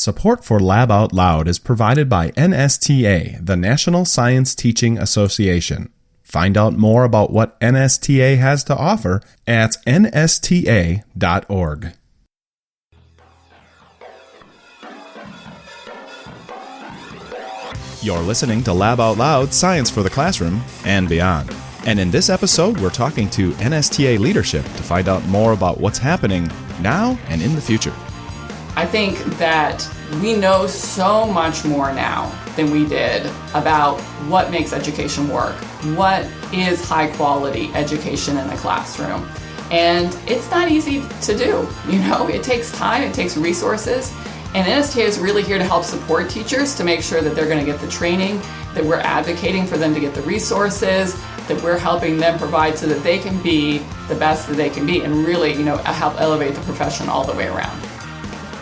Support for Lab Out Loud is provided by NSTA, the National Science Teaching Association. Find out more about what NSTA has to offer at nsta.org. You're listening to Lab Out Loud, Science for the Classroom and beyond. And in this episode, we're talking to NSTA leadership to find out more about what's happening now and in the future. I think that we know so much more now than we did about what makes education work, what is high quality education in the classroom. And it's not easy to do. It takes time, it takes resources. And NSTA is really here to help support teachers to make sure that they're going to get the training, that we're advocating for them to get the resources, that we're helping them provide so that they can be the best that they can be and really, help elevate the profession all the way around.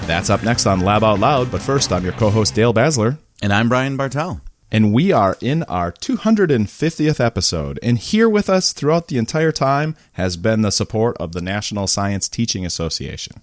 That's up next on Lab Out Loud, but first I'm your co-host Dale Basler. And I'm Brian Bartel. And we are in our 250th episode. And here with us throughout the entire time has been the support of the National Science Teaching Association.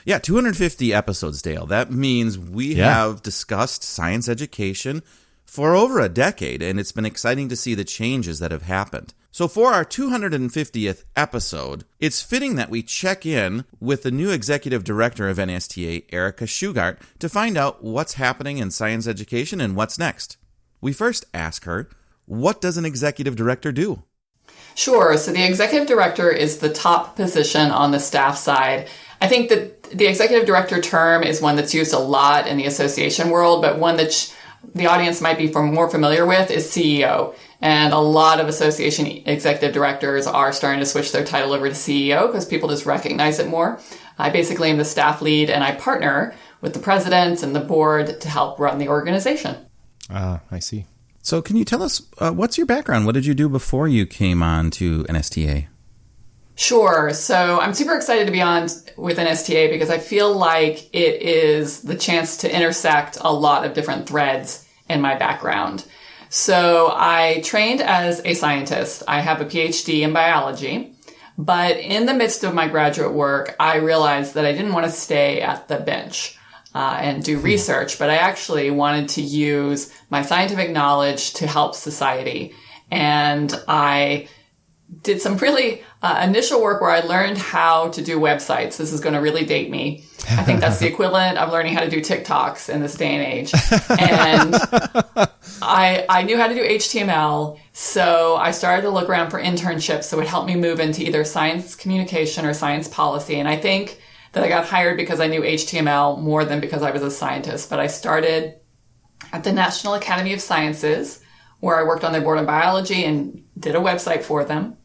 Yeah, 250 episodes, Dale. That means we have discussed science education for over a decade, and it's been exciting to see the changes that have happened. So for our 250th episode, it's fitting that we check in with the new Executive Director of NSTA, Erika Shugart, to find out what's happening in science education and what's next. We first ask her, what does an Executive Director do? Sure. So the Executive Director is the top position on the staff side. I think that the Executive Director term is one that's used a lot in the association world, but one that the audience might be more familiar with is CEO. And a lot of association executive directors are starting to switch their title over to CEO because people just recognize it more. I basically am the staff lead, and I partner with the presidents and the board to help run the organization. I see. So can you tell us, what's your background? What did you do before you came on to NSTA? Sure. So I'm super excited to be on with NSTA because I feel like it is the chance to intersect a lot of different threads in my background. So I trained as a scientist. I have a PhD in biology, but in the midst of my graduate work, I realized that I didn't want to stay at the bench and do research, but I actually wanted to use my scientific knowledge to help society. And I did some really initial work where I learned how to do websites. This is going to really date me. I think that's the equivalent of learning how to do TikToks in this day and age. And I knew how to do HTML, so I started to look around for internships that would help me move into either science communication or science policy. And I think that I got hired because I knew HTML more than because I was a scientist. But I started at the National Academy of Sciences, where I worked on their board of biology and did a website for them.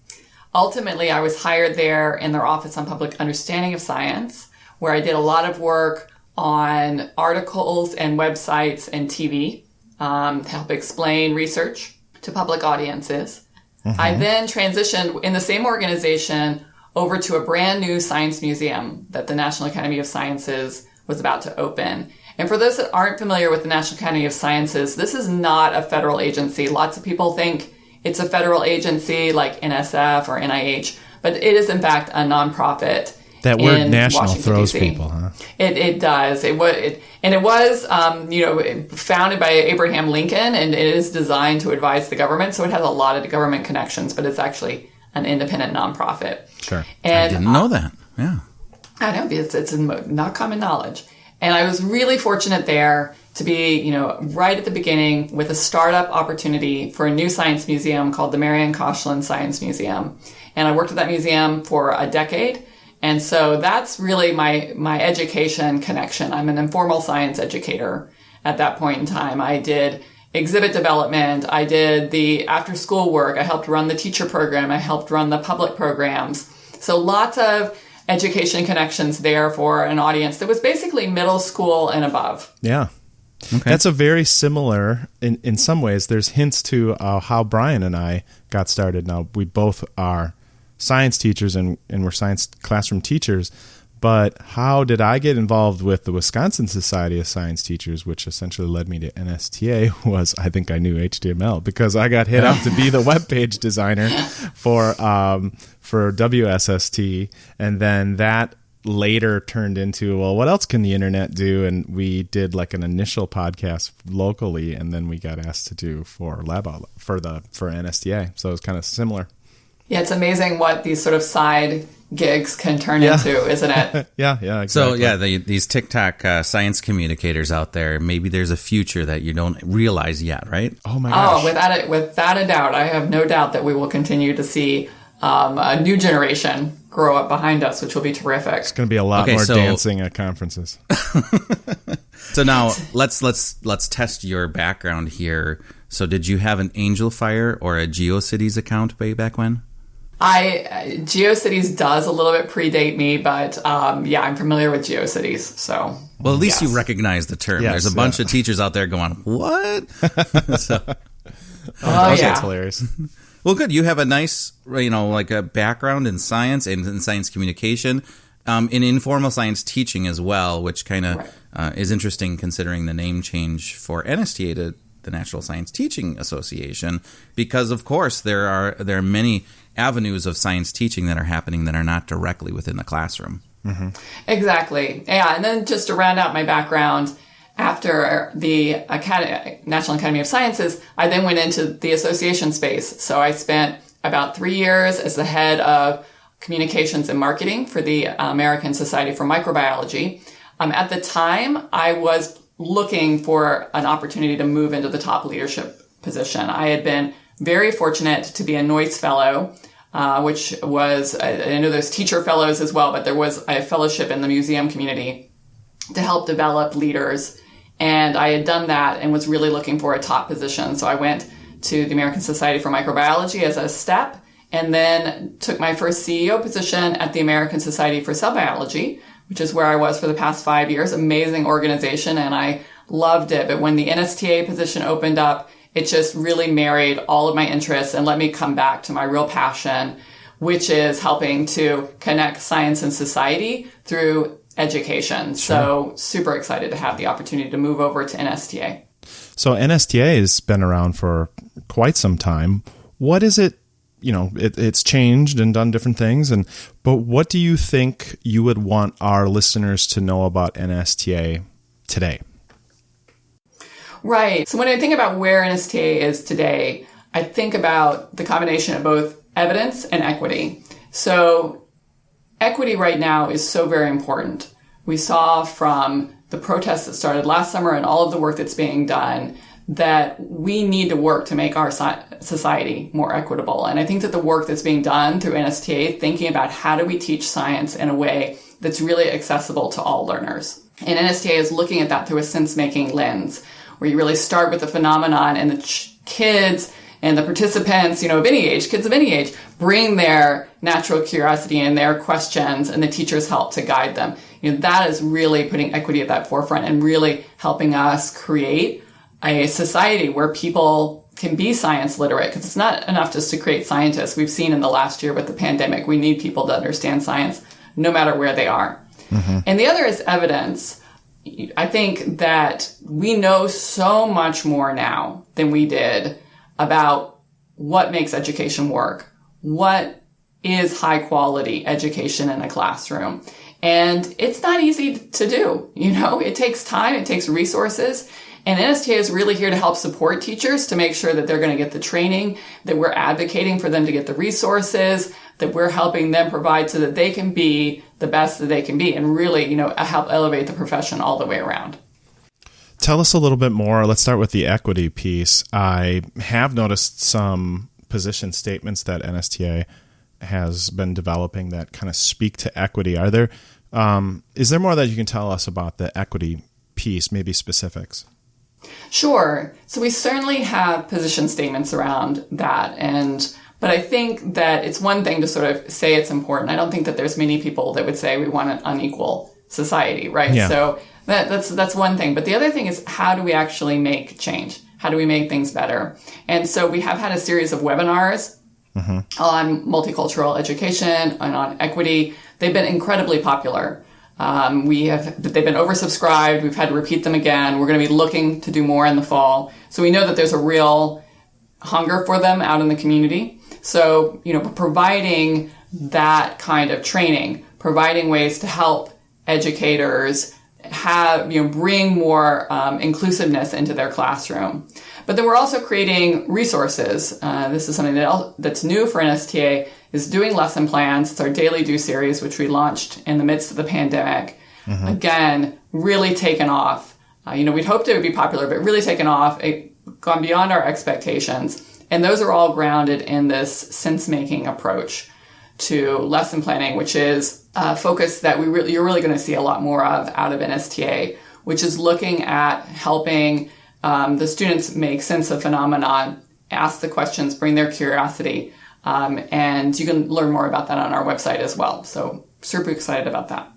Ultimately, I was hired there in their Office on Public Understanding of Science, where I did a lot of work on articles and websites and TV to help explain research to public audiences. Mm-hmm. I then transitioned in the same organization over to a brand new science museum that the National Academy of Sciences was about to open. And for those that aren't familiar with the National Academy of Sciences, this is not a federal agency. Lots of people think it's a federal agency like NSF or NIH, but it is in fact a nonprofit. That word national Washington, throws DC. people, huh? It does. It was founded by Abraham Lincoln, and it is designed to advise the government. So it has a lot of government connections, but it's actually an independent nonprofit. Sure. And I didn't know that. Yeah. I know, it's not common knowledge. And I was really fortunate there to be, right at the beginning with a startup opportunity for a new science museum called the Marian Koshland Science Museum. And I worked at that museum for a decade. And so that's really my education connection. I'm an informal science educator at that point in time. I did exhibit development. I did the after school work. I helped run the teacher program. I helped run the public programs. So lots of education connections there for an audience that was basically middle school and above. Yeah. Okay. That's a very similar, in some ways, there's hints to how Brian and I got started. Now, we both are science teachers and we're science classroom teachers, but how did I get involved with the Wisconsin Society of Science Teachers, which essentially led me to NSTA, was I think I knew HTML because I got hit up to be the web page designer for WSST, and then that later turned into, well, what else can the internet do? And we did like an initial podcast locally, and then we got asked to do for for NSTA. So it was kind of similar. Yeah, it's amazing what these sort of side gigs can turn into, isn't it? Yeah, exactly. So these TikTok science communicators out there, maybe there's a future that you don't realize yet, right? Oh my gosh. Oh, without a doubt. I have no doubt that we will continue to see a new generation grow up behind us, which will be terrific. It's going to be a lot more dancing at conferences. So now let's test your background here. So did you have an Angel Fire or a GeoCities account way back when? GeoCities does a little bit predate me, but I'm familiar with GeoCities. So, well, at least you recognize the term. Yes, there's a bunch of teachers out there going, "What?" That's hilarious. Well, good. You have a nice, like a background in science and in science communication, in informal science teaching as well, which kind of is interesting considering the name change for NSTA to the National Science Teaching Association, because of course there are many avenues of science teaching that are happening that are not directly within the classroom. Mm-hmm. Exactly. Yeah. And then just to round out my background, after the National Academy of Sciences, I then went into the association space. So I spent about 3 years as the head of communications and marketing for the American Society for Microbiology. At the time, I was looking for an opportunity to move into the top leadership position. I had been very fortunate to be a Noyce Fellow, which was, I know there's teacher fellows as well, but there was a fellowship in the museum community to help develop leaders. And I had done that and was really looking for a top position. So I went to the American Society for Microbiology as a step, and then took my first CEO position at the American Society for Cell Biology, which is where I was for the past 5 years. Amazing organization, and I loved it. But when the NSTA position opened up, it just really married all of my interests and let me come back to my real passion, which is helping to connect science and society through education. Sure. So super excited to have the opportunity to move over to NSTA. So NSTA has been around for quite some time. What is it? It's changed and done different things. But what do you think you would want our listeners to know about NSTA today? Right. So when I think about where NSTA is today, I think about the combination of both evidence and equity. So equity right now is so very important. We saw from the protests that started last summer and all of the work that's being done that we need to work to make our society more equitable. And I think that the work that's being done through NSTA, thinking about how do we teach science in a way that's really accessible to all learners. And NSTA is looking at that through a sense-making lens, where you really start with the phenomenon and the kids and the participants, of any age, kids of any age, bring their natural curiosity and their questions, and the teachers help to guide them. That is really putting equity at that forefront and really helping us create a society where people can be science literate, because it's not enough just to create scientists. We've seen in the last year with the pandemic, we need people to understand science no matter where they are. Mm-hmm. And the other is evidence. I think that we know so much more now than we did about what makes education work, what is high quality education in a classroom. And it's not easy to do. It takes time, it takes resources. And NSTA is really here to help support teachers to make sure that they're going to get the training, that we're advocating for them to get the resources, that we're helping them provide so that they can be the best that they can be, and really, help elevate the profession all the way around. Tell us a little bit more. Let's start with the equity piece. I have noticed some position statements that NSTA has been developing that kind of speak to equity. Is there more that you can tell us about the equity piece, maybe specifics? Sure. So we certainly have position statements around that. But I think that it's one thing to sort of say it's important. I don't think that there's many people that would say we want an unequal society, right? Yeah. So that's one thing. But the other thing is, how do we actually make change? How do we make things better? And so we have had a series of webinars on multicultural education and on equity. They've been incredibly popular. They've been oversubscribed. We've had to repeat them again. We're going to be looking to do more in the fall. So we know that there's a real hunger for them out in the community. So, providing that kind of training, providing ways to help educators bring more inclusiveness into their classroom. But then we're also creating resources. This is something that's new for NSTA, is doing lesson plans. It's our Daily Do series, which we launched in the midst of the pandemic. Mm-hmm. Again, really taken off. We'd hoped it would be popular, but really taken off. It gone beyond our expectations. And those are all grounded in this sense-making approach to lesson planning, which is a focus that you're really going to see a lot more of out of NSTA, which is looking at helping the students make sense of phenomenon, ask the questions, bring their curiosity, and you can learn more about that on our website as well. So super excited about that.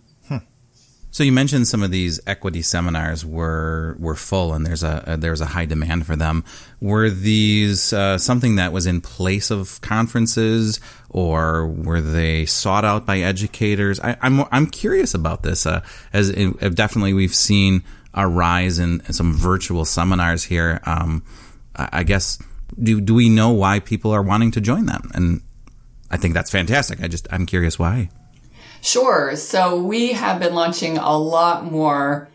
So you mentioned some of these equity seminars were full, and there's a high demand for them. Were these something that was in place of conferences, or were they sought out by educators? I'm curious about this. Definitely we've seen a rise in some virtual seminars here. I guess do we know why people are wanting to join them? And I think that's fantastic. I'm curious why. Sure. So we have been launching a lot more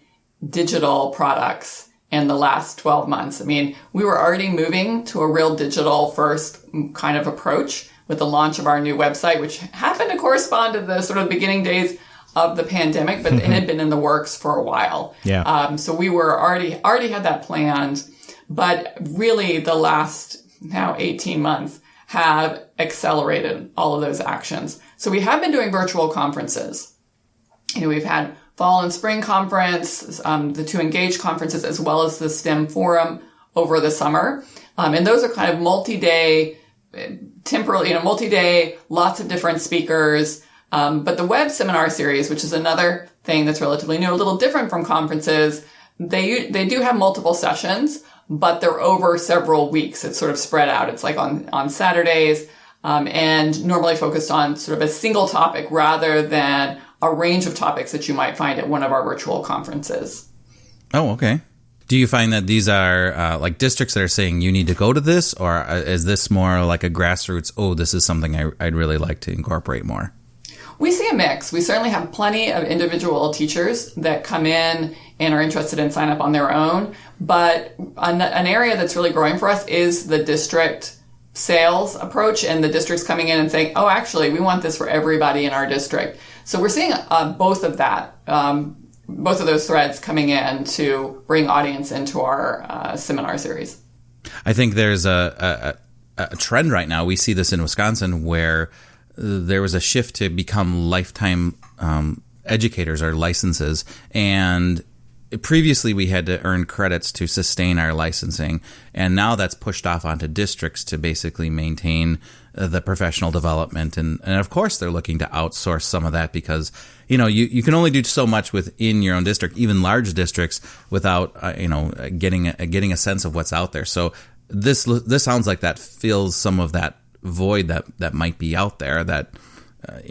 digital products in the last 12 months. I mean, we were already moving to a real digital first kind of approach with the launch of our new website, which happened to correspond to the sort of beginning days of the pandemic, but it had been in the works for a while. Yeah. So we were already had that planned, but really the last now 18 months have accelerated all of those actions. So we have been doing virtual conferences. We've had fall and spring conference, the two Engage conferences, as well as the STEM forum over the summer. And those are kind of multi-day, lots of different speakers. But the web seminar series, which is another thing that's relatively new, a little different from conferences, they do have multiple sessions, but they're over several weeks. It's sort of spread out. It's like on Saturdays, and normally focused on sort of a single topic rather than a range of topics that you might find at one of our virtual conferences. Oh, okay. Do you find that these are like districts that are saying you need to go to this, or is this more like a grassroots, this is something I'd really like to incorporate more? We see a mix. We certainly have plenty of individual teachers that come in and are interested in sign up on their own. But an area that's really growing for us is the district sales approach, and the districts coming in and saying, actually, we want this for everybody in our district. So we're seeing both of those threads coming in to bring audience into our seminar series. I think there's a trend right now. We see this in Wisconsin where there was a shift to become lifetime educators or licenses, and previously we had to earn credits to sustain our licensing, and now that's pushed off onto districts to basically maintain the professional development, and of course they're looking to outsource some of that because you can only do so much within your own district, even large districts, without getting a sense of what's out there. So this sounds like that fills some of that void that might be out there that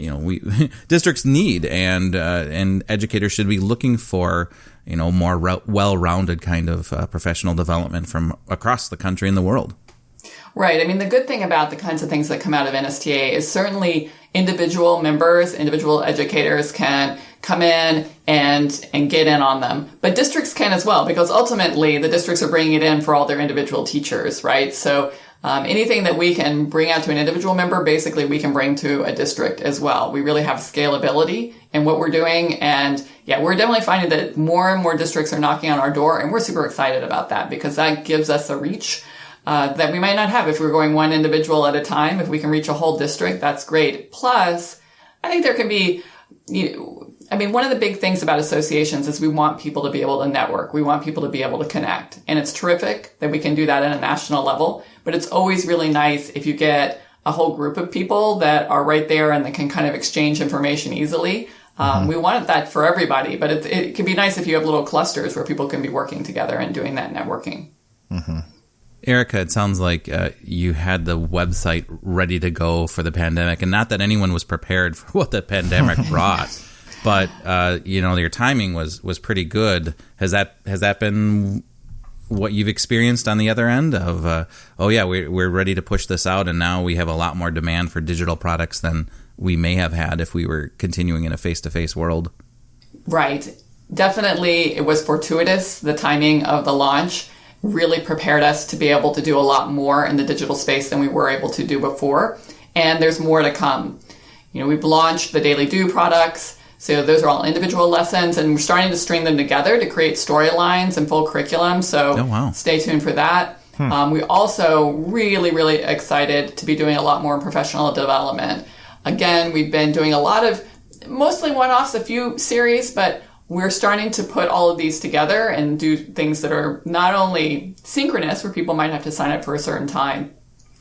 we districts need, and educators should be looking for more well-rounded kind of professional development from across the country and the world. Right. I mean, the good thing about the kinds of things that come out of NSTA is certainly individual members, individual educators can come in and get in on them. But districts can as well, because ultimately the districts are bringing it in for all their individual teachers, right? So anything that we can bring out to an individual member, basically we can bring to a district as well. We really have scalability in what we're doing. And yeah, we're definitely finding that more and more districts are knocking on our door, and we're super excited about that because that gives us a reach that we might not have if we're going one individual at a time. If we can reach a whole district, that's great. Plus, I think there can be, one of the big things about associations is we want people to be able to network. We want people to be able to connect. And it's terrific that we can do that at a national level, but it's always really nice if you get a whole group of people that are right there and that can kind of exchange information easily. We want that for everybody, but it can be nice if you have little clusters where people can be working together and doing that networking. Mm-hmm. Erika, it sounds like you had the website ready to go for the pandemic, and not that anyone was prepared for what the pandemic brought, but your timing was pretty good. Has that been what you've experienced on the other end of? We're ready to push this out, and now we have a lot more demand for digital products than we may have had if we were continuing in a face-to-face world. Right. Definitely, it was fortuitous. The timing of the launch really prepared us to be able to do a lot more in the digital space than we were able to do before. And there's more to come. We've launched the Daily Do products. So those are all individual lessons, and we're starting to string them together to create storylines and full curriculum. So Stay tuned for that. We also really, really excited to be doing a lot more professional development. Again, we've been doing a lot of mostly one-offs, a few series, but we're starting to put all of these together and do things that are not only synchronous, where people might have to sign up for a certain time,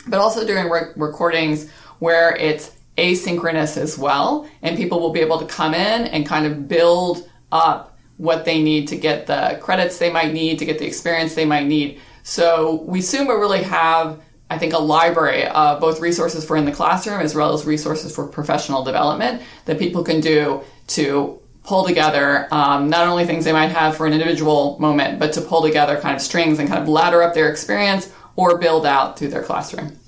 but also doing recordings where it's asynchronous as well, and people will be able to come in and kind of build up what they need to get the credits they might need, to get the experience they might need. So we soon will really have, I think, a library of both resources for in the classroom as well as resources for professional development that people can do to pull together not only things they might have for an individual moment, but to pull together kind of strings and kind of ladder up their experience or build out through their classroom.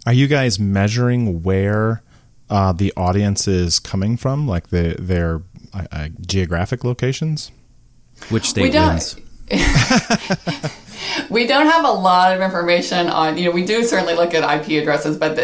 Are you guys measuring where the audience is coming from, like their geographic locations? Which state wins? We don't have a lot of information on, we do certainly look at IP addresses, but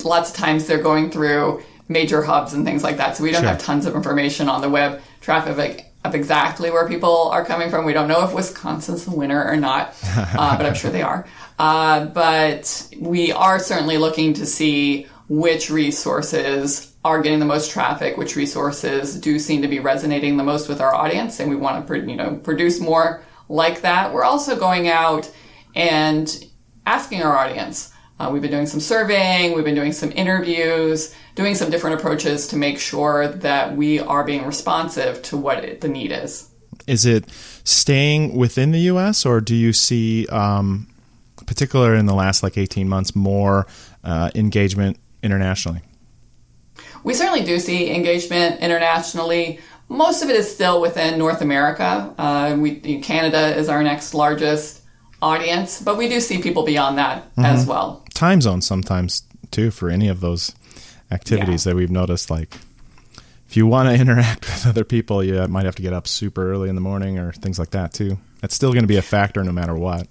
lots of times they're going through major hubs and things like that. So we don't have tons of information on the web traffic of exactly where people are coming from. We don't know if Wisconsin's the winner or not, but I'm sure they are. But we are certainly looking to see which resources are getting the most traffic, which resources do seem to be resonating the most with our audience, and we want to produce more like that. We're also going out and asking our audience. We've been doing some surveying, we've been doing some interviews, doing some different approaches to make sure that we are being responsive to what the need is. Is it staying within the U.S., or do you see, particularly in the last 18 months, more engagement internationally? We certainly do see engagement internationally. Most of it is still within North America. Canada is our next largest audience, but we do see people beyond that as well. Time zones sometimes, too, for any of those activities that we've noticed. Like, if you want to interact with other people, you might have to get up super early in the morning or things like that, too. That's still going to be a factor no matter what.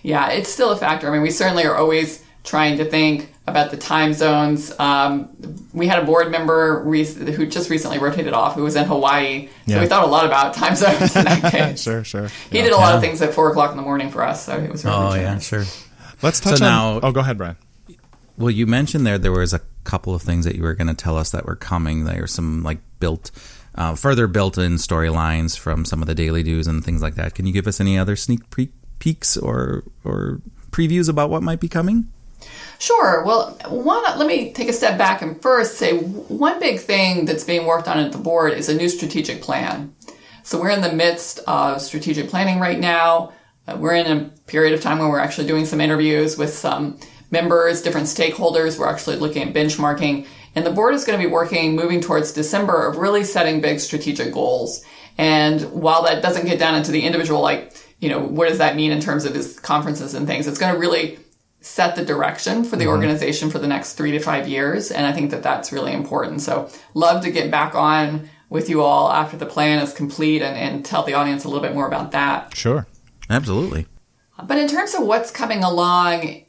Yeah, it's still a factor. I mean, we certainly are always trying to think about the time zones. We had a board member who just recently rotated off, who was in Hawaii. So we thought a lot about time zones in that case. Sure. He did a lot of things at 4 o'clock in the morning for us, so it was really generous. Sure. Let's touch on... Go ahead, Brian. Well, you mentioned there was a couple of things that you were going to tell us that were coming. There were some further built-in storylines from some of the daily do's and things like that. Can you give us any other sneak peeks or previews about what might be coming? Sure. Well, let me take a step back and first say one big thing that's being worked on at the board is a new strategic plan. So we're in the midst of strategic planning right now. We're in a period of time where we're actually doing some interviews with some members, different stakeholders. We're actually looking at benchmarking. And the board is going to be moving towards December of really setting big strategic goals. And while that doesn't get down into the individual, what does that mean in terms of his conferences and things, it's going to really set the direction for the organization for the next 3 to 5 years. And I think that that's really important. So love to get back on with you all after the plan is complete and tell the audience a little bit more about that. Sure. Absolutely. But in terms of what's coming along,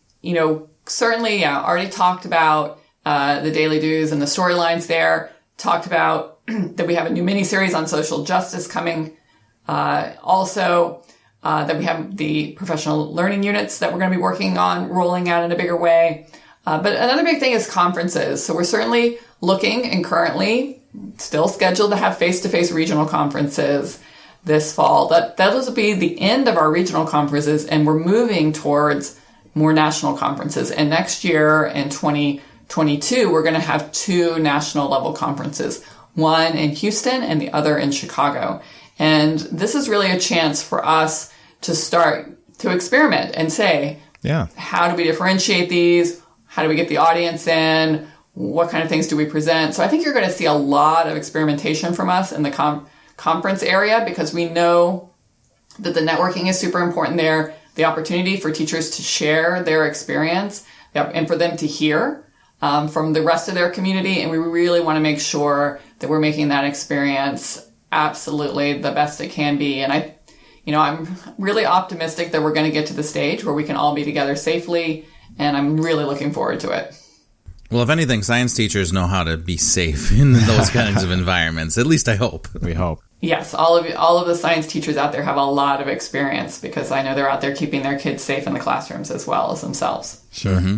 certainly, already talked about the daily do's and the storylines there, talked about that we have a new mini-series on social justice coming. Also, that we have the professional learning units that we're going to be working on rolling out in a bigger way. But another big thing is conferences. So we're certainly looking and currently still scheduled to have face-to-face regional conferences this fall. Those will be the end of our regional conferences, and we're moving towards more national conferences. And next year in 2022, we're going to have 2 national level conferences, one in Houston and the other in Chicago. And this is really a chance for us to start to experiment and say, how do we differentiate these? How do we get the audience in? What kind of things do we present? So I think you're going to see a lot of experimentation from us in the conference area, because we know that the networking is super important there, the opportunity for teachers to share their experience and for them to hear from the rest of their community. And we really want to make sure that we're making that experience absolutely the best it can be. And I'm really optimistic that we're going to get to the stage where we can all be together safely. And I'm really looking forward to it. Well, if anything, science teachers know how to be safe in those kinds of environments. At least I hope. We hope. Yes, all of the science teachers out there have a lot of experience because I know they're out there keeping their kids safe in the classrooms as well as themselves. Sure. Mm-hmm.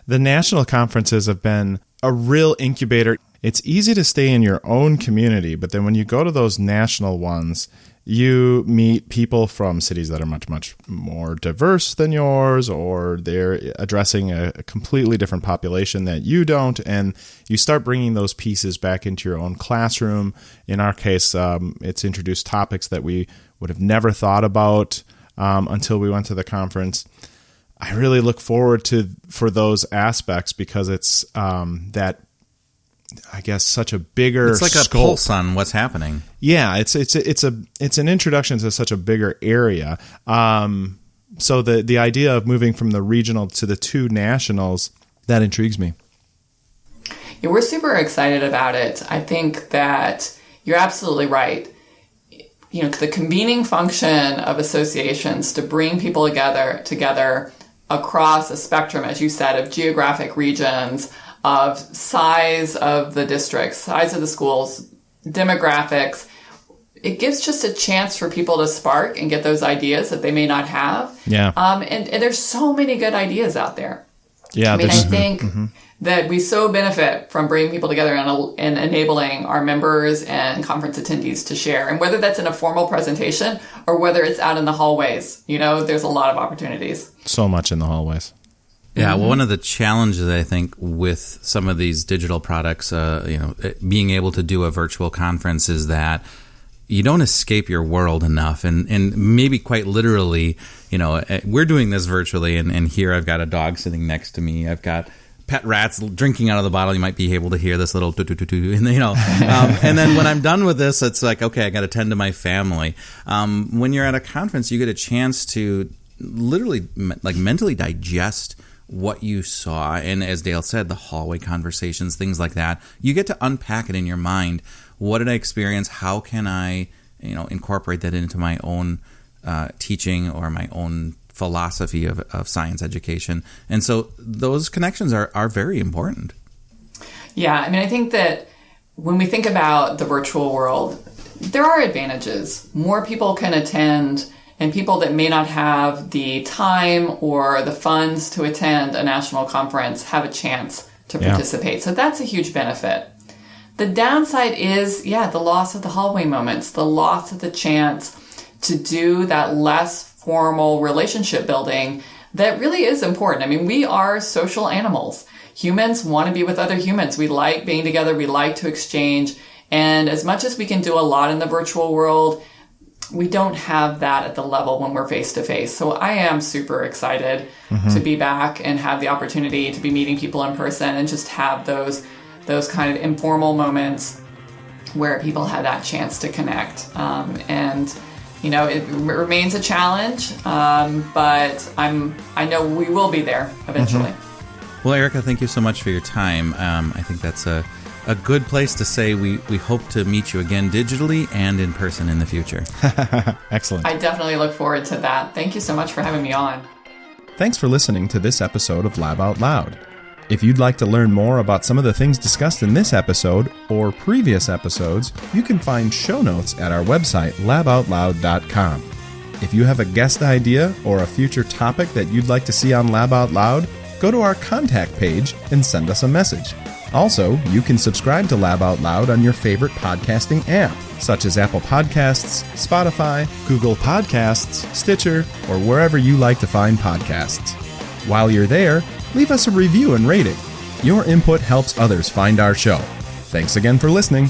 The national conferences have been a real incubator. It's easy to stay in your own community, but then when you go to those national ones, you meet people from cities that are much, much more diverse than yours, or they're addressing a completely different population that you don't, and you start bringing those pieces back into your own classroom. In our case, it's introduced topics that we would have never thought about until we went to the conference. I really look forward for those aspects because it's that, I guess, such a bigger It's like scope. A pulse on what's happening. Yeah, it's an introduction to such a bigger area. So the idea of moving from the regional to the two nationals, that intrigues me. Yeah, we're super excited about it. I think that you're absolutely right. The convening function of associations to bring people together across a spectrum, as you said, of geographic regions, of size of the districts, size of the schools, demographics. It gives just a chance for people to spark and get those ideas that they may not have. Yeah. And there's so many good ideas out there. Yeah. I think that we so benefit from bringing people together and enabling our members and conference attendees to share. And whether that's in a formal presentation or whether it's out in the hallways, there's a lot of opportunities. So much in the hallways. Yeah, well, one of the challenges, I think, with some of these digital products, being able to do a virtual conference is that you don't escape your world enough. And maybe quite literally, we're doing this virtually, and here I've got a dog sitting next to me. I've got pet rats drinking out of the bottle. You might be able to hear this little doo-doo-doo-doo, and then when I'm done with this, it's like, okay, I got to tend to my family. When you're at a conference, you get a chance to literally mentally digest what you saw, and as Dale said, the hallway conversations, things like that. You get to unpack it in your mind. What did I experience? How can I, incorporate that into my own teaching or my own philosophy of science education? And so those connections are very important. Yeah, I think that when we think about the virtual world, there are advantages. More people can attend, and people that may not have the time or the funds to attend a national conference have a chance to participate. So that's a huge benefit. The downside is, the loss of the hallway moments, the loss of the chance to do that less formal relationship building that really is important. We are social animals. Humans want to be with other humans. We like being together. We like to exchange. And as much as we can do a lot in the virtual world, we don't have that at the level when we're face-to-face. So I am super excited to be back and have the opportunity to be meeting people in person and just have those kind of informal moments where people have that chance to connect. It remains a challenge, but I know we will be there eventually. Well, Erika, thank you so much for your time. I think that's a good place to say we hope to meet you again digitally and in person in the future. Excellent. I definitely look forward to that. Thank you so much for having me on. Thanks for listening to this episode of Lab Out Loud. If you'd like to learn more about some of the things discussed in this episode or previous episodes, you can find show notes at our website, laboutloud.com. If you have a guest idea or a future topic that you'd like to see on Lab Out Loud, go to our contact page and send us a message. Also, you can subscribe to Lab Out Loud on your favorite podcasting app, such as Apple Podcasts, Spotify, Google Podcasts, Stitcher, or wherever you like to find podcasts. While you're there, leave us a review and rating. Your input helps others find our show. Thanks again for listening.